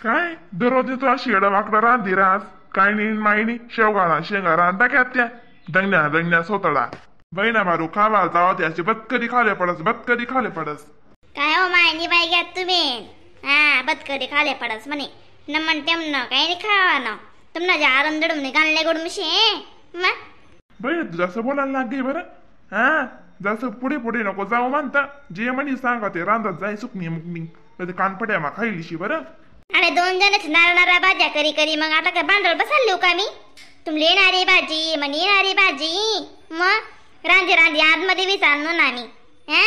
काय दररोज तू अशी वाकडं रांधी रास काय नाही मायनी शेवगाळा शेंगा रांधा क्या त्या दंगण्या दंगण्या सोतळा बहिणा मारू खावा जावा त्याची बतकरी खाले पडस बतकरी खाले पडस काय हो मायनी बाई घ्या तुम्ही हा बतकरी खाले पडस म्हणे न म्हणते न काही नाही खावा ना तुमना जे आरम दडून गाणले गोड मिशे मग बहिण तू जास्त बोलायला लागे बरं हा जास्त पुढे पुढे नको जाऊ म्हणता जे म्हणी सांगा ते रांधात जाय सुकणी मुकणी कधी कानपड्या मा खायलीशी बरं अरे दोन जणच नारणारा भाज्या करी करी मग आता काय भांडवल बसाल का मी तुमले येणारी भाजी मग येणारी भाजी मग रांधी रांधी आतमध्ये विचारलो ना मी हा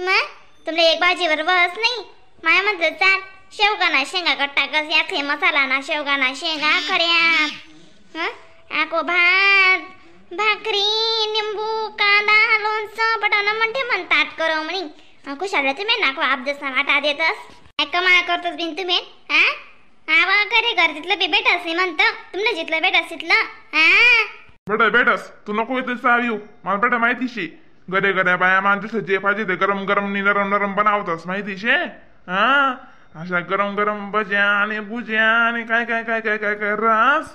मग तुमले एक भाजीवर बस नाही माय म्हणत चाल शेवगाना शेंगा कट्टा कस याखे मसाला ना शेवगाना शेंगा खऱ्या आको भात भाकरी निंबू कांदा लोणचं बटाणा म्हणते म्हणतात करो म्हणे खुशाला तुम्ही नाको आप जसा वाटा देतस काय कमाल करतोस बिन तुम्ही हा आवा करे घर तिथलं बी भेटस नाही म्हणतं तुमनं जिथलं भेटस तिथलं हा बेटा बेटस तू नको येते साव येऊ मला बेटा माहितीशी गरे गऱ्या बाया माणसं जे पाहिजे ते गरम गरम नि नरम नरम बनवतस माहितीशे हा अशा गरम गरम भज्या आणि भुज्या आणि काय काय काय काय काय काय रास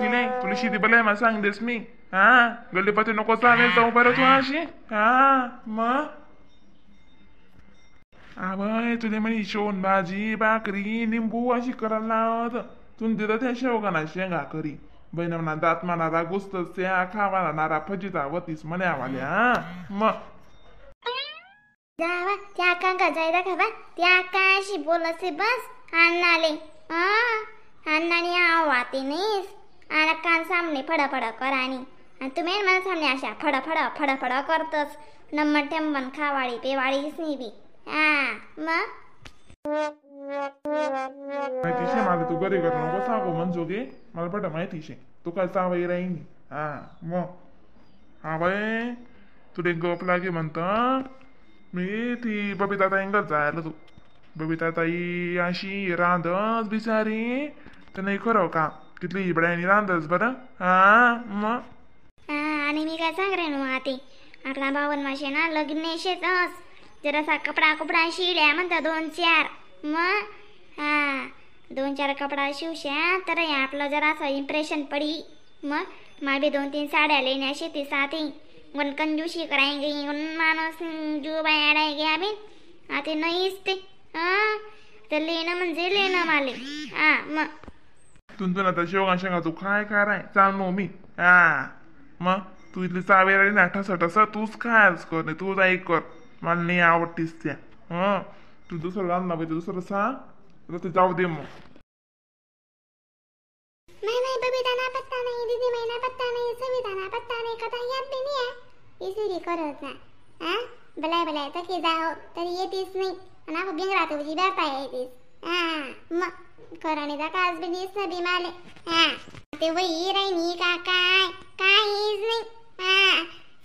नाही तुला शिदी बलाय मला सांग देस मी हा गल्लीपाती नको चालेल जाऊ बरं तू अशी हा मग आबाय तुझे म्हणे शोन भाजी भाकरी निंबू अशी करायला लावत तुम्ही देता त्या शेवगाना शेंगा करी बहिण म्हणा दात मानारा गुस्त त्या खावाना नारा फजिता वतीस म्हणे आम्हाला मग जावा त्या काका जायला खावा त्या काशी बोलसे बस अन्नाले अन्नाने आवाते नाहीस आला कान सामने फडाफडा करानी आणि तुम्ही मला सामने अशा फडाफडा फडाफडा करतस नंबर टेंबन खावाळी पेवाळीच नाही बी हा मग माहितीशे मला तू घरी कर नको सांगू म्हणजो गे मला बेटा माहितीशे तू काय चावाई राहीन हा मग हा बाय तुला गप लागे म्हणत मी ती बबिता ताईंगत जायला तू बबिता ताई अशी रांधस बिचारी तर नाही खरं का कितली हिबड्यानी रांधस बरं हा मग आणि मी काय सांग रे नु आते आपला बावन माशे ना लग्न शेतस जरासा कपडा कपडा शिवल्या म्हणता 2-4 मग हा 2-4 कपडा शिवश्या तर आपलं जरासं इम्प्रेशन पडी मग मला बी 2-3 साड्या लेण्या शेती साथी गण कंजूशी करायगे गण माणूस जू बाय गे अभी आता नाहीच ते तर लेणं म्हणजे लेणं माले हा मग तुमचं आता शेवगा शेंगा तू काय कराय चाल नो मी हा मग तू इथली चावेरा ना ठस ठस तूच खायच कर नाही तूच ऐक कर मला नाही आवडतीस त्या तू दुसरं रांधणार पाहिजे दुसरं सांग तर जाऊ दे मग नहीं बबीता ना पत्ता नहीं दीदी मैं ना पत्ता नहीं सविता ना पत्ता नहीं कथा याद भी नहीं है इसीलिए करत ना हां भलाय भलाय तर की जाओ तरी येतीस नाही आणि आपण बिंगरा तुझी बेटा येतीस मग कराने दा काज बी दिस बी माले ते वही राणी का काहीच नाही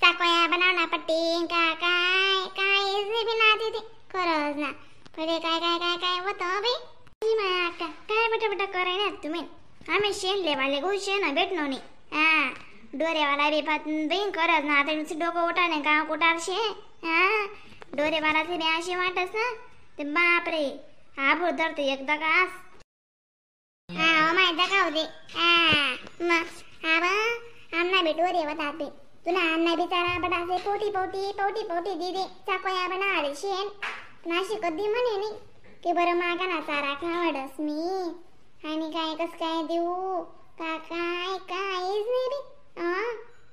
चाकोया बनावना पट्टी का काहीच नाही बिना दीदी करत ना पहिले काय काय काय काय होतं बे माया का काय बटा कराय ना तुम्ही आम्ही शेणले वाले घुशे ना भेटलो नाही डोरेवाला बी बहीण करत ना आता नुसतं डोकं उठाने का कुटारशे डोरेवालाचे बी असे वाटस ना ते बापरे हा भूत धरतो एकदा कास माहिती खाऊ दे मग आमना बी डोरे होतात बी तुला अन्ना बिचारा बटासे पोटी दिदे चाकोया बना आले शेण नाशी कधी म्हणे नाही की बरं मागा ना चारा खावडस मी आणि काय कस काय देऊ का काय काहीच नाही बी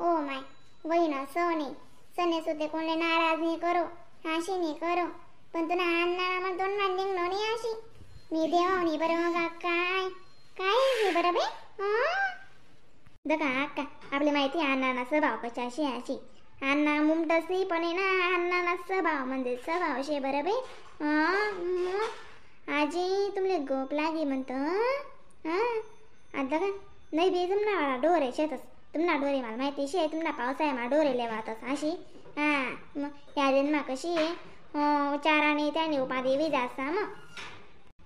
ओ माय वहिना सने सुते कोणले नाराज नाही करो अशी नाही करो पण तुला अन्नाला मला 2 मांडिंग नोनी अशी मी देवानी बरं मग काय नाही बरं बे दका अक्का आपली माहिती अण्णाना स्वभाव कशाशी अशी अण्णा मुमटसी पण आहे ना अण्णाना स्वभाव म्हणजे स्वभाव शे बरं बे आजी तुमले गोप लागे म्हणतो आता का नाही बी तुमना डोरे शेतस तुमना डोरे मला माहिती शे तुमना पावसाळ्या मला डोरे लेवातस अशी मग या दिन मा कशी आहे चाराने त्याने उपाधी विजासा मग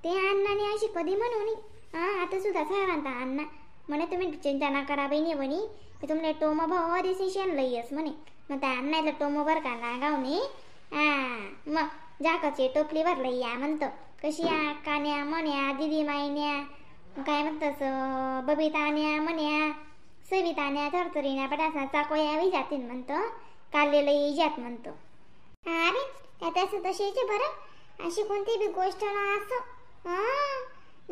ते अण्णाने अशी कधी म्हणून आता सुद्धा सांगा अण्णा म्हणे तुम्ही चिंता ना करा बहिणी म्हणे मी तुमले टोम भाऊ डिसिशन लईयस म्हणे मग त्या अण्णाला टोम बर का लागावणे मग जाकाची टोपली भरली या म्हणतो कशी या कान्या म्हण्या दिदी मायन्या काय म्हणतस बबितान्या म्हण्या सवितान्या थरथरीन्या पटासा चाकोया विजातीन म्हणतो काढलेलं इजात म्हणतो. अरे त्यास तशीच बरं अशी कोणती बी गोष्ट ना असं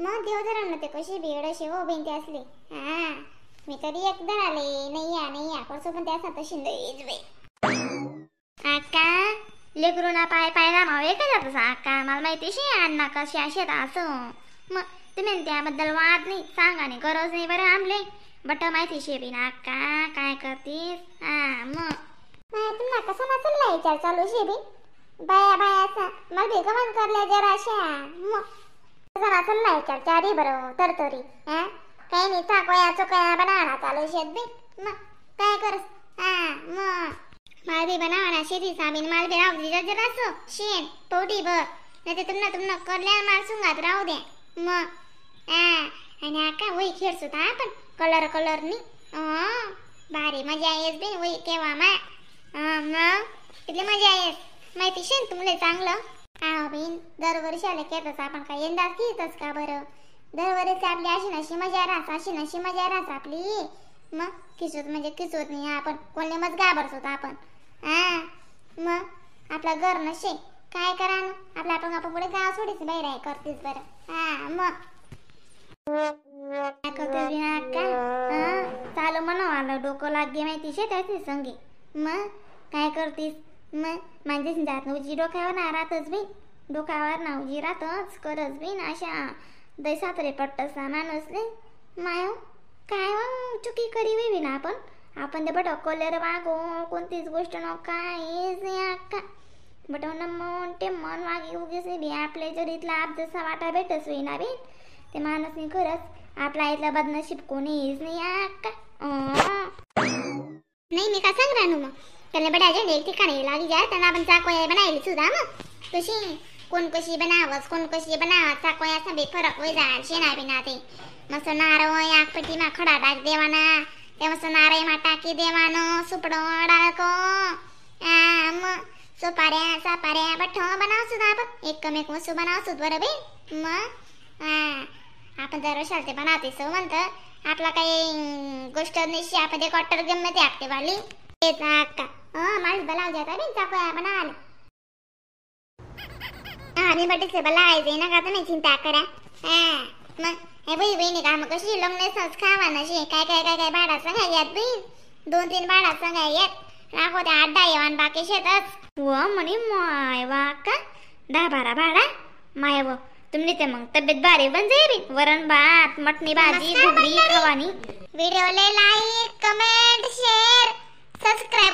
मग देवधरण ते कशी बेड असे हो बेंते असले. मी कधी एकदा आले नाही या कसं पण त्यास तशी नाहीच बे. आका लेकरूना पाय पाय घामावे का जातस आका मला माहितीशी अण्णा कशी असे असं मग तुम्ही त्याबद्दल वाद नाही सांगा नाही गरज नाही बरं आमले बट माहिती शेबी ना आका काय करतीस. मग तुम्हाला कसं ना चालला विचार चालू शेबी बाया बायाचा मग बेगमन करल्या जराशा मग जरा चालला विचार चारी बरं तरतरी काही नाही चाकोया चोकया बनावणार चालू शेत बी मग काय करस. मग माल बी बनावणार शेती सामीन माल बी राहू दे जरासं शेण पोटी भर नाही ते तुमनं करल्या माल सुंगात राहू द्या. मग आणि आका वही खेळ सुद्धा आपण कलर नी भारी मजा येस बी वही केव्हा मा मग किती मजा येस माहिती शेन तुमले चांगलं बिन दरवर्षी आले खेळतच आपण काय यंदा खेळतच का बरं दरवर्षी आपली अशी नशी मजा राहत आपली. मग किशोर म्हणजे किशोर नाही आपण कोणले मग घाबरतो आपण. मग आपलं घर नशे काय करा आपल्या आपण पुढे गाव सोडीच बाहेर आहे करतीस बरं. मग चालू म्हणा आलं डोकं लागे माहिती शे त्याची संगी. मग काय करतीस मग म्हणजे जात उजी डोक्यावर ना राहतच बी डोक्यावर ना उजी राहतच करच बी ना अशा दैसातरे पट्टसा माणूसले माय काय चुकी करी वेवी ना आपण ते बट कोलेर वागो कोणतीच गोष्ट न काय का बट ते मन वागे उगीच बी आपल्या जरीतला आप जसा वाटा भेटच होईना बी ते माणूसनी खरंच आपला इथला बदनशीब कोणीच नाही का. नाही मी का सांग रानू मग त्याला बड्याच्या एक ठिकाणी लागली जाय त्यांना आपण चाकोया बनायली सुद्धा मग कशी कोण कशी बनावत चाकोया बी फरक होई जा शेणा बिना ते मस्त नारळ याकपट्टी मा खडा टाक देवाना ते मस्त नारळ मा टाकी देवानं सुपडो डाळक मग सापाऱ्या बठ बनाव सुद्धा आपण एक वस्तू बनाव सुद्धा बरं बे. मग आपण दर वर्षाला ते बनावते सो म्हणतं आपला काही गोष्ट नाही आपण ते क्वार्टर गम ते आपते वाली तेच अक्का माणूस बलाव जाता बी चाकोया बनावले आम्ही बटेचे बलावायचे ना का तर नाही चिंता करा. मग हे बाई बहिणी का मग कशी लग्न सहज खावा नशी काय भाडा सांगा यात बी 2-3 भाडा सांगा येत राखो ते 8-10 येवान बाकी शेतच व म्हणे माय वा का 10-12 भाडा माय व तुमने ते मग तब्येत बारी बन जाई वरण भात मटणी भाजी घुगरी खवानी. व्हिडिओला लाईक कमेंट शेअर सबस्क्राइब